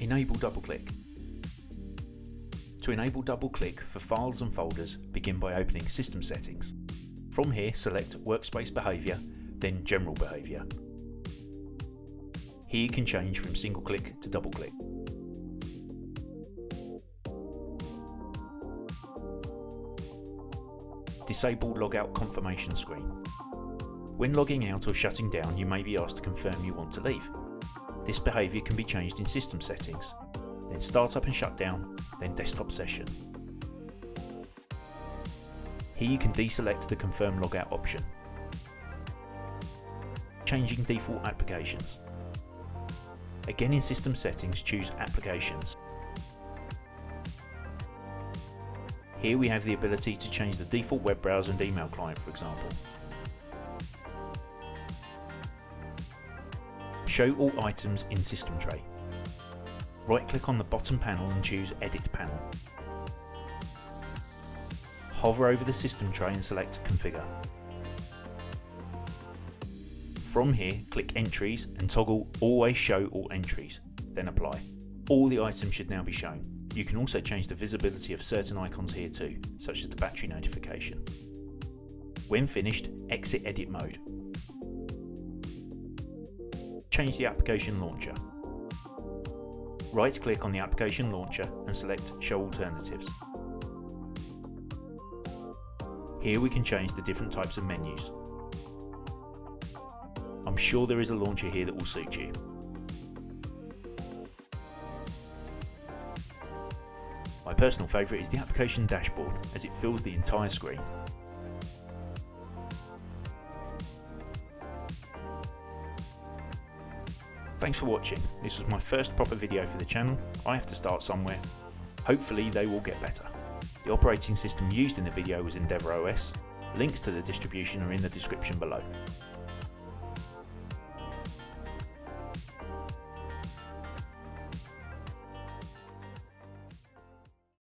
Enable double-click. To enable double-click for files and folders, begin by opening System Settings. From here, select Workspace Behaviour, then General Behaviour. Here you can change from single-click to double-click. Disable Logout confirmation screen. When logging out or shutting down, you may be asked to confirm you want to leave. This behaviour can be changed in System Settings, then Startup and Shutdown, then Desktop Session. Here you can deselect the Confirm Logout option. Changing default applications. Again in System Settings, choose Applications. Here we have the ability to change the default web browser and email client, for example. Show all items in System Tray. Right-click on the bottom panel and choose Edit Panel. Hover over the System Tray and select Configure. From here, click Entries and toggle Always Show All Entries, then Apply. All the items should now be shown. You can also change the visibility of certain icons here too, such as the battery notification. When finished, exit Edit Mode. Change the application launcher. Right-click on the application launcher and select Show Alternatives. Here we can change the different types of menus. I'm sure there is a launcher here that will suit you. My personal favourite is the application dashboard, as it fills the entire screen. Thanks for watching. This was my first proper video for the channel. I have to start somewhere. Hopefully they will get better. The operating system used in the video was Endeavour OS. Links to the distribution are in the description below.